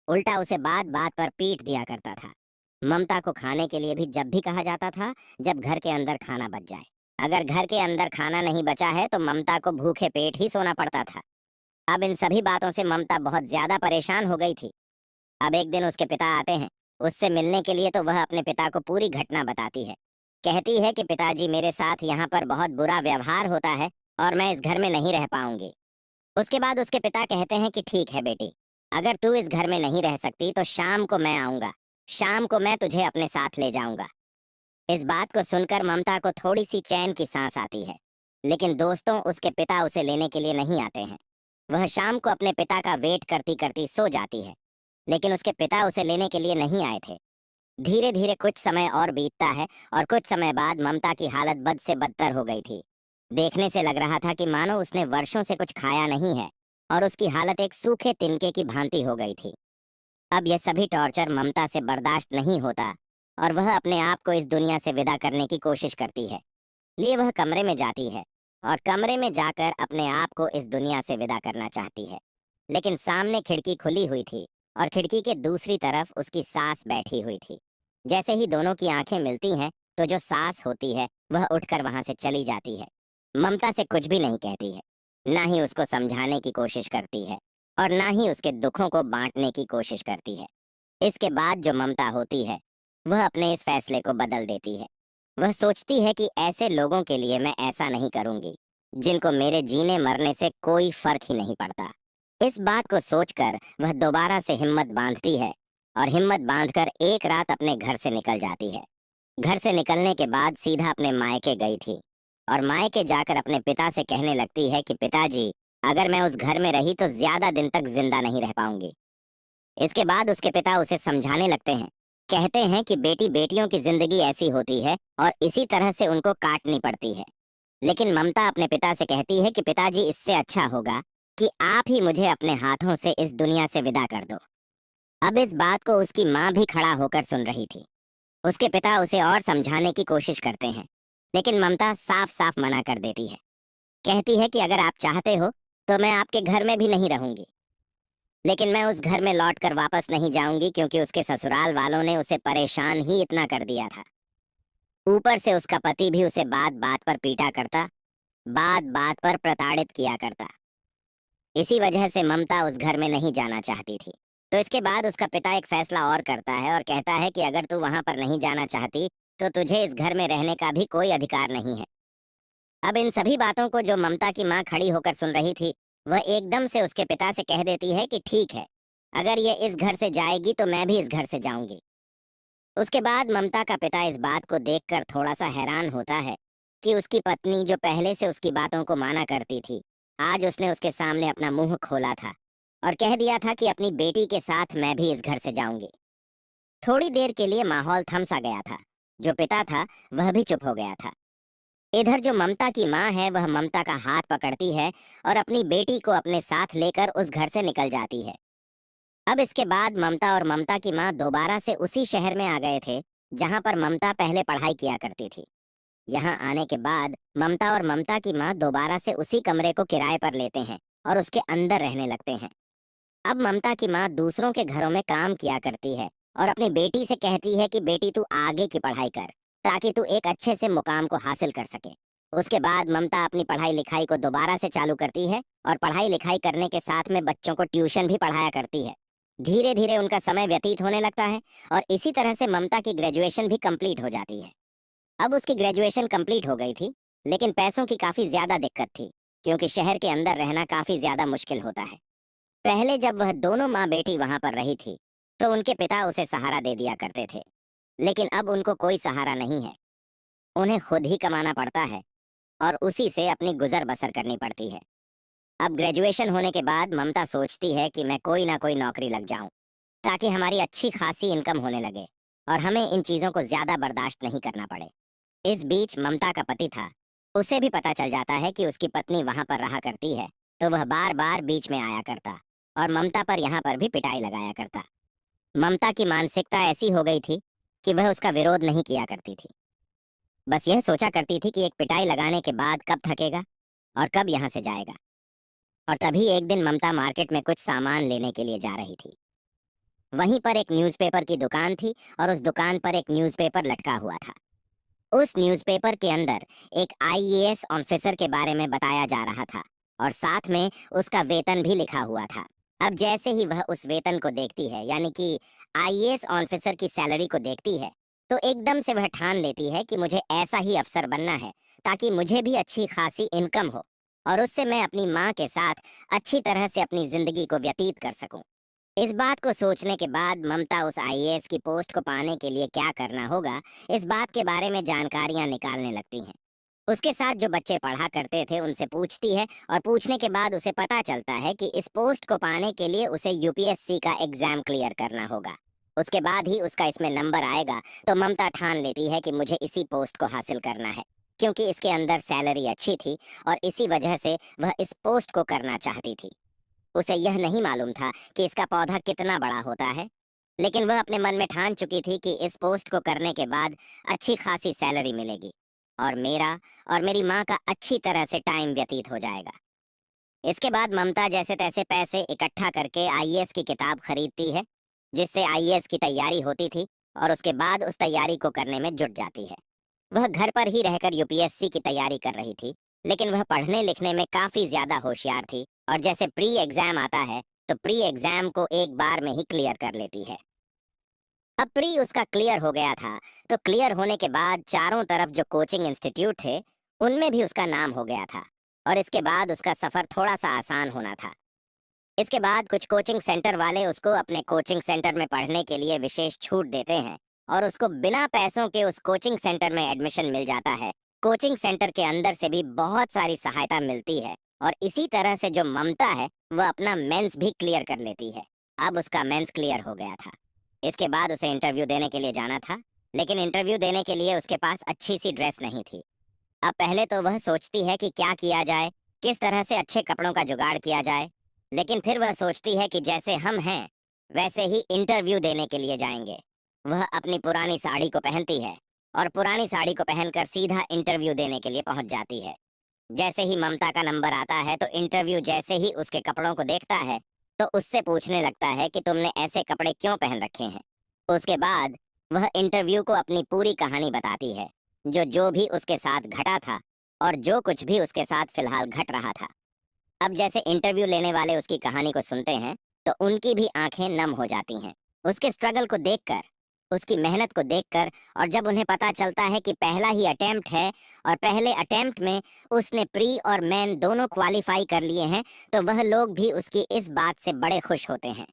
उल्टा उसे बात बात पर पीट दिया करता था। ममता को खाने के लिए भी जब भी कहा जाता था, जब घर के अंदर खाना बच जाए। अगर घर के अंदर खाना नहीं बचा है तो ममता को भूखे पेट ही सोना पड़ता था। अब इन सभी बातों से ममता बहुत ज्यादा परेशान हो गई थी। अब एक दिन उसके पिता आते हैं उससे मिलने के लिए, तो वह अपने पिता को पूरी घटना बताती है। कहती है कि पिताजी, मेरे साथ यहाँ पर बहुत बुरा व्यवहार होता है और मैं इस घर में नहीं रह पाऊंगी। उसके बाद उसके पिता कहते हैं कि ठीक है बेटी, अगर तू इस घर में नहीं रह सकती तो शाम को मैं आऊंगा, शाम को मैं तुझे अपने साथ ले जाऊंगा। इस बात को सुनकर ममता को थोड़ी सी चैन की सांस आती है। लेकिन दोस्तों, उसके पिता उसे लेने के लिए नहीं आते हैं। वह शाम को अपने पिता का वेट करती करती सो जाती है। लेकिन उसके पिता उसे लेने के लिए नहीं आए थे। धीरे धीरे कुछ समय और बीतता है और कुछ समय बाद ममता की हालत बद से बदतर हो गई थी। देखने से लग रहा था कि मानो उसने वर्षों से कुछ खाया नहीं है और उसकी हालत एक सूखे तिनके की भांति हो गई थी। अब यह सभी टॉर्चर ममता से बर्दाश्त नहीं होता और वह अपने आप को इस दुनिया से विदा करने की कोशिश करती है। लिए वह कमरे में जाती है और कमरे में जाकर अपने आप को इस दुनिया से विदा करना चाहती है। लेकिन सामने खिड़की खुली हुई थी और खिड़की के दूसरी तरफ उसकी सास बैठी हुई थी। जैसे ही दोनों की आंखें मिलती हैं तो जो सास होती है वह उठकर वहां से चली जाती है। ममता से कुछ भी नहीं कहती है, ना ही उसको समझाने की कोशिश करती है और ना ही उसके दुखों को बांटने की कोशिश करती है। इसके बाद जो ममता होती है वह अपने इस फैसले को बदल देती है। वह सोचती है कि ऐसे लोगों के लिए मैं ऐसा नहीं करूंगी जिनको मेरे जीने मरने से कोई फर्क ही नहीं पड़ता। इस बात को सोचकर वह दोबारा से हिम्मत बांधती है और हिम्मत बांधकर एक रात अपने घर से निकल जाती है। घर से निकलने के बाद सीधा अपने मायके गई थी और मायके जाकर अपने पिता से कहने लगती है कि पिताजी, अगर मैं उस घर में रही तो ज्यादा दिन तक जिंदा नहीं रह पाऊंगी। इसके बाद उसके पिता उसे समझाने लगते हैं। कहते हैं कि बेटी बेटियों की जिंदगी ऐसी होती है और इसी तरह से उनको काटनी पड़ती है। लेकिन ममता अपने पिता से कहती है कि पिताजी, इससे अच्छा होगा कि आप ही मुझे अपने हाथों से इस दुनिया से विदा कर दो। अब इस बात को उसकी माँ भी खड़ा होकर सुन रही थी। उसके पिता उसे और समझाने की कोशिश करते हैं, लेकिन ममता साफ साफ मना कर देती है। कहती है कि अगर आप चाहते हो तो मैं आपके घर में भी नहीं रहूंगी, लेकिन मैं उस घर में लौट कर वापस नहीं जाऊंगी क्योंकि उसके ससुराल वालों ने उसे परेशान ही इतना कर दिया था। ऊपर से उसका पति भी उसे बात बात पर पीटा करता, बात बात पर प्रताड़ित किया करता। इसी वजह से ममता उस घर में नहीं जाना चाहती थी। तो इसके बाद उसका पिता एक फैसला और करता है और कहता है कि अगर तू वहां पर नहीं जाना चाहती तो तुझे इस घर में रहने का भी कोई अधिकार नहीं है। अब इन सभी बातों को जो ममता की माँ खड़ी होकर सुन रही थी, वह एकदम से उसके पिता से कह देती है कि ठीक है, अगर ये इस घर से जाएगी तो मैं भी इस घर से जाऊंगी। उसके बाद ममता का पिता इस बात को देखकर थोड़ा सा हैरान होता है कि उसकी पत्नी जो पहले से उसकी बातों को माना करती थी, आज उसने उसके सामने अपना मुंह खोला था और कह दिया था कि अपनी बेटी के साथ मैं भी इस घर से जाऊंगी। थोड़ी देर के लिए माहौल थम सा गया था। जो पिता था वह भी चुप हो गया था। इधर जो ममता की माँ है वह ममता का हाथ पकड़ती है और अपनी बेटी को अपने साथ लेकर उस घर से निकल जाती है। अब इसके बाद ममता और ममता की माँ दोबारा से उसी शहर में आ गए थे जहां पर ममता पहले पढ़ाई किया करती थी। यहाँ आने के बाद ममता और ममता की माँ दोबारा से उसी कमरे को किराए पर लेते हैं और उसके अंदर रहने लगते हैं। अब ममता की माँ दूसरों के घरों में काम किया करती है और अपनी बेटी से कहती है कि बेटी, तू आगे की पढ़ाई कर ताकि तू एक अच्छे से मुकाम को हासिल कर सके। उसके बाद ममता अपनी पढ़ाई लिखाई को दोबारा से चालू करती है और पढ़ाई लिखाई करने के साथ में बच्चों को ट्यूशन भी पढ़ाया करती है। धीरे धीरे उनका समय व्यतीत होने लगता है और इसी तरह से ममता की ग्रेजुएशन भी कंप्लीट हो जाती है। अब उसकी ग्रेजुएशन कंप्लीट हो गई थी, लेकिन पैसों की काफी ज्यादा दिक्कत थी क्योंकि शहर के अंदर रहना काफी ज्यादा मुश्किल होता है। पहले जब वह दोनों माँ बेटी वहां पर रही थी तो उनके पिता उसे सहारा दे दिया करते थे, लेकिन अब उनको कोई सहारा नहीं है। उन्हें खुद ही कमाना पड़ता है और उसी से अपनी गुजर बसर करनी पड़ती है। अब ग्रेजुएशन होने के बाद ममता सोचती है कि मैं कोई ना कोई नौकरी लग जाऊं ताकि हमारी अच्छी खासी इनकम होने लगे और हमें इन चीजों को ज्यादा बर्दाश्त नहीं करना पड़े। इस बीच ममता का पति था, उसे भी पता चल जाता है कि उसकी पत्नी वहां पर रहा करती है, तो वह बार बार बीच में आया करता और ममता पर यहाँ पर भी पिटाई लगाया करता। ममता की मानसिकता ऐसी हो गई थी कि वह उसका विरोध नहीं किया करती थी। बस यह सोचा करती थी कि एक पिटाई लगाने के बाद कब थकेगा और कब यहाँ से जाएगा। और तभी एक दिन ममता मार्केट में कुछ सामान लेने के लिए जा रही थी। वहीं पर एक न्यूज़पेपर की दुकान थी और उस दुकान पर एक न्यूज़पेपर लटका हुआ था। उस न्यूज़पेपर के अंदर एक आईएएस ऑफिसर के बारे में बताया जा रहा था और साथ में उसका वेतन भी लिखा हुआ था। अब जैसे ही वह उस वेतन को देखती है, यानी कि आईएएस ऑफिसर की सैलरी को देखती है, तो एकदम से वह ठान लेती है कि मुझे ऐसा ही अफसर बनना है ताकि मुझे भी अच्छी खासी इनकम हो और उससे मैं अपनी माँ के साथ अच्छी तरह से अपनी जिंदगी को व्यतीत कर सकूं। इस बात को सोचने के बाद ममता उस आईएएस की पोस्ट को पाने के लिए क्या करना होगा, इस बात के बारे में जानकारियां निकालने लगती हैं। उसके साथ जो बच्चे पढ़ा करते थे उनसे पूछती है और पूछने के बाद उसे पता चलता है कि इस पोस्ट को पाने के लिए उसे यूपीएससी का एग्जाम क्लियर करना होगा। उसके बाद ही उसका इसमें नंबर आएगा। तो ममता ठान लेती है कि मुझे इसी पोस्ट को हासिल करना है, क्योंकि इसके अंदर सैलरी अच्छी थी और इसी वजह से वह इस पोस्ट को करना चाहती थी। उसे यह नहीं मालूम था कि इसका पौधा कितना बड़ा होता है, लेकिन वह अपने मन में ठान चुकी थी कि इस पोस्ट को करने के बाद अच्छी खासी सैलरी मिलेगी और मेरा और मेरी माँ का अच्छी तरह से टाइम व्यतीत हो जाएगा। इसके बाद ममता जैसे तैसे पैसे इकट्ठा करके आईएएस की किताब खरीदती है, जिससे आईएएस की तैयारी होती थी और उसके बाद उस तैयारी को करने में जुट जाती है। वह घर पर ही रहकर यूपीएससी की तैयारी कर रही थी, लेकिन वह पढ़ने लिखने में काफी ज्यादा होशियार थी और जैसे प्री एग्जाम आता है तो प्री एग्जाम को एक बार में ही क्लियर कर लेती है। अब प्री उसका क्लियर हो गया था, तो क्लियर होने के बाद चारों तरफ जो कोचिंग इंस्टीट्यूट थे उनमें भी उसका नाम हो गया था और इसके बाद उसका सफर थोड़ा सा आसान होना था। इसके बाद कुछ कोचिंग सेंटर वाले उसको अपने कोचिंग सेंटर में पढ़ने के लिए विशेष छूट देते हैं और उसको बिना पैसों के उस कोचिंग सेंटर में एडमिशन मिल जाता है। कोचिंग सेंटर के अंदर से भी बहुत सारी सहायता मिलती है और इसी तरह से जो ममता है वह अपना मेंस भी क्लियर कर लेती है। अब उसका मेंस क्लियर हो गया था। इसके बाद उसे इंटरव्यू देने के लिए जाना था, लेकिन इंटरव्यू देने के लिए उसके पास अच्छी सी ड्रेस नहीं थी। अब पहले तो वह सोचती है कि क्या किया जाए, किस तरह से अच्छे कपड़ों का जुगाड़ किया जाए, लेकिन फिर वह सोचती है कि जैसे हम हैं वैसे ही इंटरव्यू देने के लिए जाएंगे। वह अपनी पुरानी साड़ी को पहनती है और पुरानी साड़ी को पहनकर सीधा इंटरव्यू देने के लिए पहुंच जाती है। जैसे ही ममता का नंबर आता है तो इंटरव्यू जैसे ही उसके कपड़ों को देखता है तो उससे पूछने लगता है कि तुमने ऐसे कपड़े क्यों पहन रखे हैं। उसके बाद वह इंटरव्यू को अपनी पूरी कहानी बताती है, जो जो भी उसके साथ घटा था और जो कुछ भी उसके साथ फिलहाल घट रहा था। अब जैसे इंटरव्यू लेने वाले उसकी कहानी को सुनते हैं तो उनकी भी आंखें नम हो जाती हैं, उसके स्ट्रगल को देखकर, उसकी मेहनत को देखकर। और जब उन्हें पता चलता है कि पहला ही अटेम्प्ट है और पहले अटेम्प्ट में उसने प्री और मेन दोनों क्वालिफाई कर लिए हैं, तो वह लोग भी उसकी इस बात से बड़े खुश होते हैं।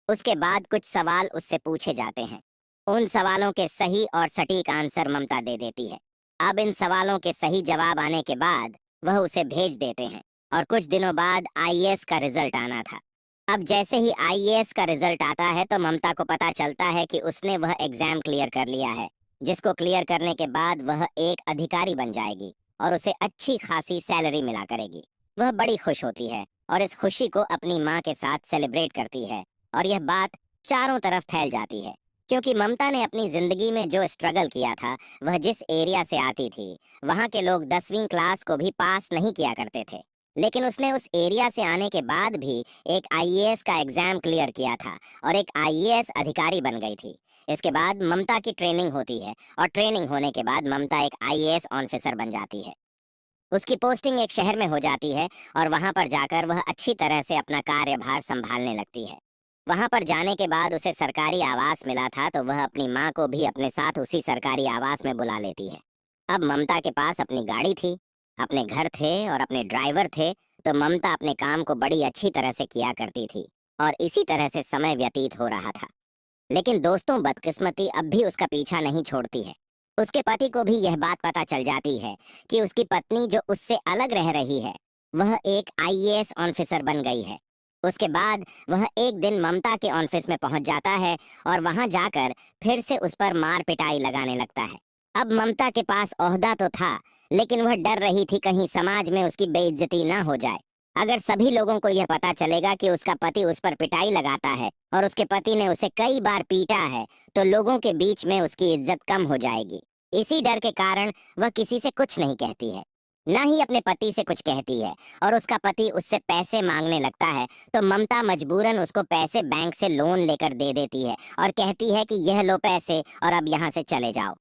उसके बाद कुछ सवाल उससे पूछे जाते हैं। उन सवालों के सही और सटीक आंसर ममता दे देती है। अब इन सवालों के सही जवाब आने के बाद वह उसे भेज देते हैं और कुछ दिनों बाद आईएएस का रिजल्ट आना था। अब जैसे ही आईएएस का रिजल्ट आता है तो ममता को पता चलता है कि उसने वह एग्जाम क्लियर कर लिया है, जिसको क्लियर करने के बाद वह एक अधिकारी बन जाएगी और उसे अच्छी खासी सैलरी मिला करेगी। वह बड़ी खुश होती है और इस खुशी को अपनी माँ के साथ सेलिब्रेट करती है और यह बात चारों तरफ फैल जाती है, क्योंकि ममता ने अपनी जिंदगी में जो स्ट्रगल किया था, वह जिस एरिया से आती थी वहाँ के लोग 10वीं क्लास को भी पास नहीं किया करते थे, लेकिन उसने उस एरिया से आने के बाद भी एक आईएएस का एग्जाम क्लियर किया था और एक आईएएस अधिकारी बन गई थी। इसके बाद ममता की ट्रेनिंग होती है और ट्रेनिंग होने के बाद ममता एक आईएएस ऑफिसर बन जाती है। उसकी पोस्टिंग एक शहर में हो जाती है और वहां पर जाकर वह अच्छी तरह से अपना कार्यभार संभालने लगती है। वहां पर जाने के बाद उसे सरकारी आवास मिला था, तो वह अपनी माँ को भी अपने साथ उसी सरकारी आवास में बुला लेती है। अब ममता के पास अपनी गाड़ी थी, अपने घर थे और अपने ड्राइवर थे, तो ममता अपने काम को बड़ी अच्छी तरह से किया करती थी और इसी तरह से समय व्यतीत हो रहा था। लेकिन दोस्तों, बदकिस्मती अब भी उसका पीछा नहीं छोड़ती है। उसके पति को भी यह बात पता चल जाती है कि उसकी पत्नी जो उससे अलग रह रही है वह एक आईएएस ऑफिसर बन गई है। उसके बाद वह एक दिन ममता के ऑफिस में पहुंच जाता है और वहां जाकर फिर से उस पर मार पिटाई लगाने लगता है। अब ममता के पास ओहदा तो था, लेकिन वह डर रही थी कहीं समाज में उसकी बेइज्जती ना हो जाए। अगर सभी लोगों को यह पता चलेगा कि उसका पति उस पर पिटाई लगाता है और उसके पति ने उसे कई बार पीटा है, तो लोगों के बीच में उसकी इज्जत कम हो जाएगी। इसी डर के कारण वह किसी से कुछ नहीं कहती है। ना ही अपने पति से कुछ कहती है, और उसका पति उससे पैसे मांगने लगता है तो ममता मजबूरन उसको पैसे बैंक से लोन लेकर दे देती है और कहती है कि यह लो पैसे और अब यहाँ से चले जाओ।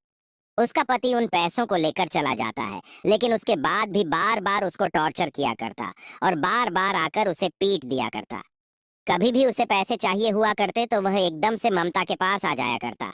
उसका पति उन पैसों को लेकर चला जाता है, लेकिन उसके बाद भी बार बार उसको टॉर्चर किया करता और बार बार आकर उसे पीट दिया करता। कभी भी उसे पैसे चाहिए हुआ करते तो वह एकदम से ममता के पास आ जाया करता।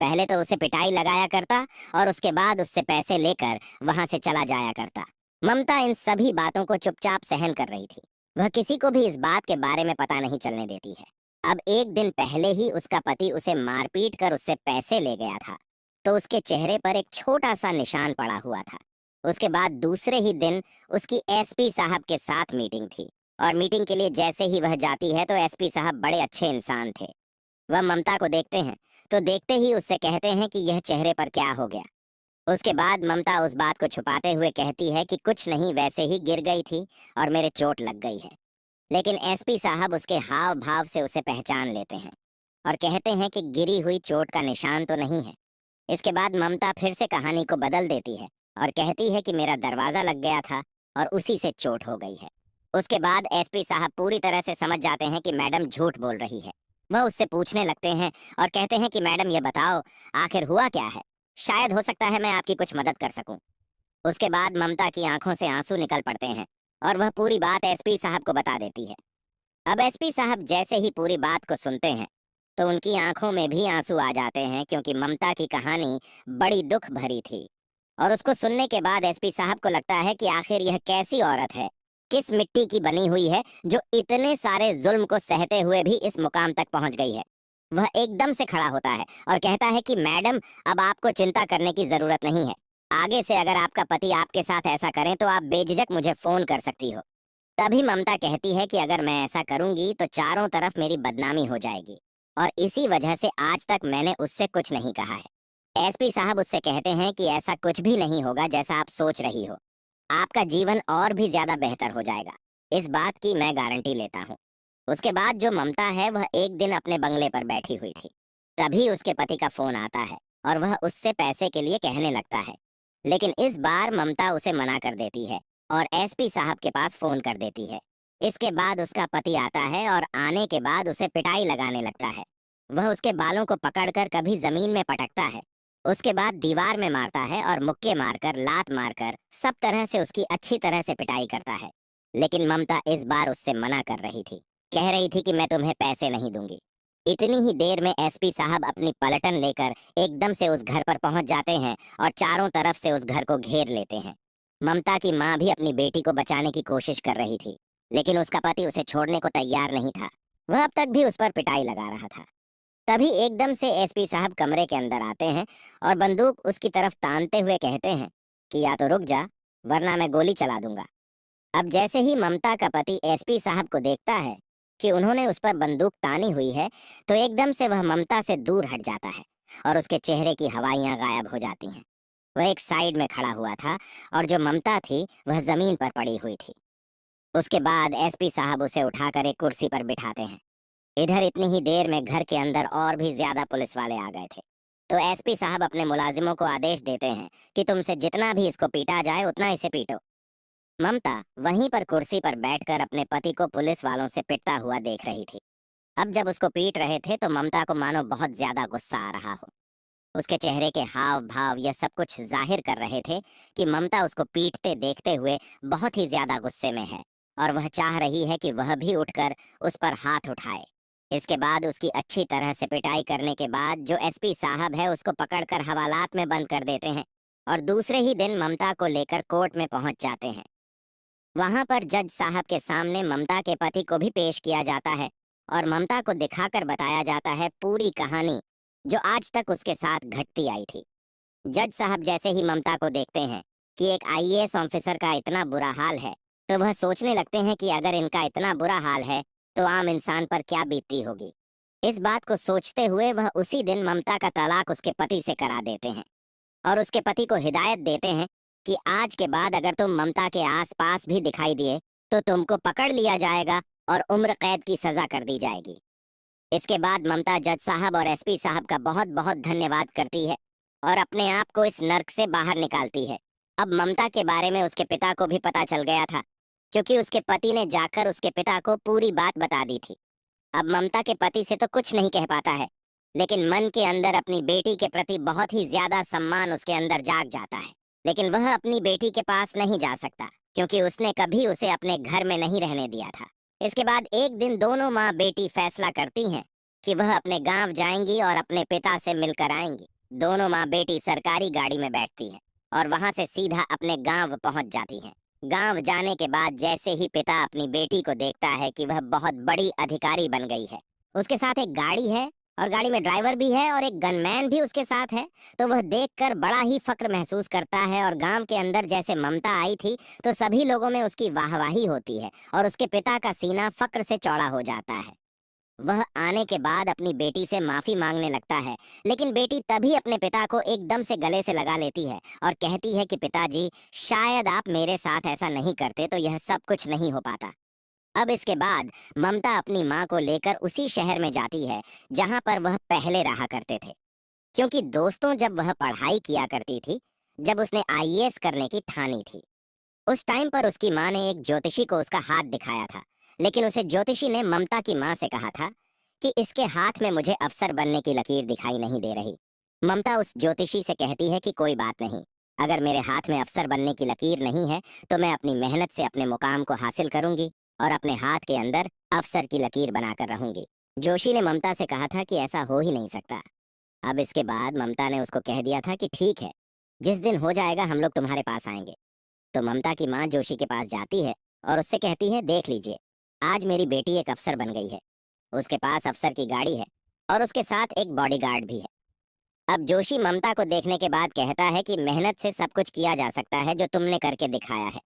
पहले तो उसे पिटाई लगाया करता और उसके बाद उससे पैसे लेकर वहां से चला जाया करता। ममता इन सभी बातों को चुपचाप सहन कर रही थी। वह किसी को भी इस बात के बारे में पता नहीं चलने देती है। अब एक दिन पहले ही उसका पति उसे मारपीट कर उससे पैसे ले गया था, तो उसके चेहरे पर एक छोटा सा निशान पड़ा हुआ था। उसके बाद दूसरे ही दिन उसकी एसपी साहब के साथ मीटिंग थी, और मीटिंग के लिए जैसे ही वह जाती है तो एसपी साहब बड़े अच्छे इंसान थे। वह ममता को देखते हैं तो देखते ही उससे कहते हैं कि यह चेहरे पर क्या हो गया। उसके बाद ममता उस बात को छुपाते हुए कहती है कि कुछ नहीं, वैसे ही गिर गई थी और मेरे चोट लग गई है। लेकिन एसपी साहब उसके हाव भाव से उसे पहचान लेते हैं और कहते हैं कि गिरी हुई चोट का निशान तो नहीं है। इसके बाद ममता फिर से कहानी को बदल देती है और कहती है कि मेरा दरवाजा लग गया था और उसी से चोट हो गई है। उसके बाद एसपी साहब पूरी तरह से समझ जाते हैं कि मैडम झूठ बोल रही है। वह उससे पूछने लगते हैं और कहते हैं कि मैडम ये बताओ आखिर हुआ क्या है, शायद हो सकता है मैं आपकी कुछ मदद कर सकूं। उसके बाद ममता की आंखों से आंसू निकल पड़ते हैं और वह पूरी बात एसपी साहब को बता देती है। अब एसपी साहब जैसे ही पूरी बात को सुनते हैं तो उनकी आंखों में भी आंसू आ जाते हैं, क्योंकि ममता की कहानी बड़ी दुख भरी थी। और उसको सुनने के बाद एसपी साहब को लगता है कि आखिर यह कैसी औरत है, किस मिट्टी की बनी हुई है, जो इतने सारे जुल्म को सहते हुए भी इस मुकाम तक पहुंच गई है। वह एकदम से खड़ा होता है और कहता है कि मैडम, अब आपको चिंता करने की जरूरत नहीं है। आगे से अगर आपका पति आपके साथ ऐसा करें तो आप बेझिझक मुझे फोन कर सकती हो। तभी ममता कहती है कि अगर मैं ऐसा करूंगी तो चारों तरफ मेरी बदनामी हो जाएगी, और इसी वजह से आज तक मैंने उससे कुछ नहीं कहा है। एसपी साहब उससे कहते हैं कि ऐसा कुछ भी नहीं होगा जैसा आप सोच रही हो, आपका जीवन और भी ज्यादा बेहतर हो जाएगा, इस बात की मैं गारंटी लेता हूँ। उसके बाद जो ममता है वह एक दिन अपने बंगले पर बैठी हुई थी, तभी उसके पति का फोन आता है और वह उससे पैसे के लिए कहने लगता है। लेकिन इस बार ममता उसे मना कर देती है और एसपी साहब के पास फोन कर देती है। इसके बाद उसका पति आता है और आने के बाद उसे पिटाई लगाने लगता है। वह उसके बालों को पकड़कर कभी जमीन में पटकता है, उसके बाद दीवार में मारता है और मुक्के मारकर, लात मारकर, सब तरह से उसकी अच्छी तरह से पिटाई करता है। लेकिन ममता इस बार उससे मना कर रही थी, कह रही थी कि मैं तुम्हें पैसे नहीं दूंगी। इतनी ही देर में एसपी साहब अपनी पलटन लेकर एकदम से उस घर पर पहुंच जाते हैं और चारों तरफ से उस घर को घेर लेते हैं। ममता की माँ भी अपनी बेटी को बचाने की कोशिश कर रही थी, लेकिन उसका पति उसे छोड़ने को तैयार नहीं था। वह अब तक भी उस पर पिटाई लगा रहा था। तभी एकदम से एसपी साहब कमरे के अंदर आते हैं और बंदूक उसकी तरफ तानते हुए कहते हैं कि या तो रुक जा, वरना मैं गोली चला दूंगा। अब जैसे ही ममता का पति एसपी साहब को देखता है कि उन्होंने उस पर बंदूक तानी हुई है, तो एकदम से वह ममता से दूर हट जाता है और उसके चेहरे की हवाइयां गायब हो जाती हैं। वह एक साइड में खड़ा हुआ था और जो ममता थी वह जमीन पर पड़ी हुई थी। उसके बाद एसपी साहब उसे उठाकर एक कुर्सी पर बिठाते हैं। इधर इतनी ही देर में घर के अंदर और भी ज्यादा पुलिस वाले आ गए थे, तो एसपी साहब अपने मुलाजिमों को आदेश देते हैं कि तुमसे जितना भी इसको पीटा जाए उतना इसे पीटो। ममता वहीं पर कुर्सी पर बैठकर अपने पति को पुलिस वालों से पिटता हुआ देख रही थी। अब जब उसको पीट रहे थे तो ममता को मानो बहुत ज्यादा गुस्सा आ रहा हो। उसके चेहरे के हाव भाव यह सब कुछ जाहिर कर रहे थे कि ममता उसको पीटते देखते हुए बहुत ही ज्यादा गुस्से में है और वह चाह रही है कि वह भी उठकर उस पर हाथ उठाए। इसके बाद उसकी अच्छी तरह से पिटाई करने के बाद जो एसपी साहब है उसको पकड़कर हवालात में बंद कर देते हैं और दूसरे ही दिन ममता को लेकर कोर्ट में पहुंच जाते हैं। वहां पर जज साहब के सामने ममता के पति को भी पेश किया जाता है और ममता को दिखाकर बताया जाता है पूरी कहानी जो आज तक उसके साथ घटती आई थी। जज साहब जैसे ही ममता को देखते हैं कि एक आईएएस ऑफिसर का इतना बुरा हाल है, तो वह सोचने लगते हैं कि अगर इनका इतना बुरा हाल है तो आम इंसान पर क्या बीतती होगी। इस बात को सोचते हुए वह उसी दिन ममता का तलाक उसके पति से करा देते हैं और उसके पति को हिदायत देते हैं कि आज के बाद अगर तुम ममता के आसपास भी दिखाई दिए तो तुमको पकड़ लिया जाएगा और उम्र कैद की सजा कर दी जाएगी। इसके बाद ममता जज साहब और एसपी साहब का बहुत बहुत धन्यवाद करती है और अपने आप को इस नर्क से बाहर निकालती है। अब ममता के बारे में उसके पिता को भी पता चल गया था, क्योंकि उसके पति ने जाकर उसके पिता को पूरी बात बता दी थी। अब ममता के पति से तो कुछ नहीं कह पाता है, लेकिन मन के अंदर अपनी बेटी के प्रति बहुत ही ज्यादा सम्मान उसके अंदर जाग जाता है। लेकिन वह अपनी बेटी के पास नहीं जा सकता, क्योंकि उसने कभी उसे अपने घर में नहीं रहने दिया था। इसके बाद एक दिन दोनों माँ बेटी फैसला करती हैं कि वह अपने गांव जाएंगी और अपने पिता से मिलकर आएंगी। दोनों माँ बेटी सरकारी गाड़ी में बैठती हैं और वहां से सीधा अपने गांव पहुंच जाती हैं। गांव जाने के बाद जैसे ही पिता अपनी बेटी को देखता है कि वह बहुत बड़ी अधिकारी बन गई है, उसके साथ एक गाड़ी है और गाड़ी में ड्राइवर भी है और एक गनमैन भी उसके साथ है, तो वह देखकर बड़ा ही फक्र महसूस करता है। और गांव के अंदर जैसे ममता आई थी तो सभी लोगों में उसकी वाहवाही होती है और उसके पिता का सीना फक्र से चौड़ा हो जाता है। वह आने के बाद अपनी बेटी से माफी मांगने लगता है, लेकिन बेटी तभी अपने पिता को एकदम से गले से लगा लेती है और कहती है कि पिताजी, शायद आप मेरे साथ ऐसा नहीं करते तो यह सब कुछ नहीं हो पाता। अब इसके बाद ममता अपनी माँ को लेकर उसी शहर में जाती है जहाँ पर वह पहले रहा करते थे, क्योंकि दोस्तों जब वह पढ़ाई किया करती थी, जब उसने आईएएस करने की ठानी थी, उस टाइम पर उसकी माँ ने एक ज्योतिषी को उसका हाथ दिखाया था। लेकिन उसे ज्योतिषी ने ममता की माँ से कहा था कि इसके हाथ में मुझे अफसर बनने की लकीर दिखाई नहीं दे रही। ममता उस ज्योतिषी से कहती है कि कोई बात नहीं, अगर मेरे हाथ में अफसर बनने की लकीर नहीं है तो मैं अपनी मेहनत से अपने मुकाम को हासिल करूंगी और अपने हाथ के अंदर अफसर की लकीर बनाकर रहूंगी। जोशी ने ममता से कहा था कि ऐसा हो ही नहीं सकता। अब इसके बाद ममता ने उसको कह दिया था कि ठीक है, जिस दिन हो जाएगा हम लोग तुम्हारे पास आएंगे। तो ममता की माँ जोशी के पास जाती है और उससे कहती है, देख लीजिए, आज मेरी बेटी एक अफसर बन गई है। उसके पास अफसर की गाड़ी है और उसके साथ एक बॉडीगार्ड भी है। अब जोशी ममता को देखने के बाद कहता है कि मेहनत से सब कुछ किया जा सकता है जो तुमने करके दिखाया है।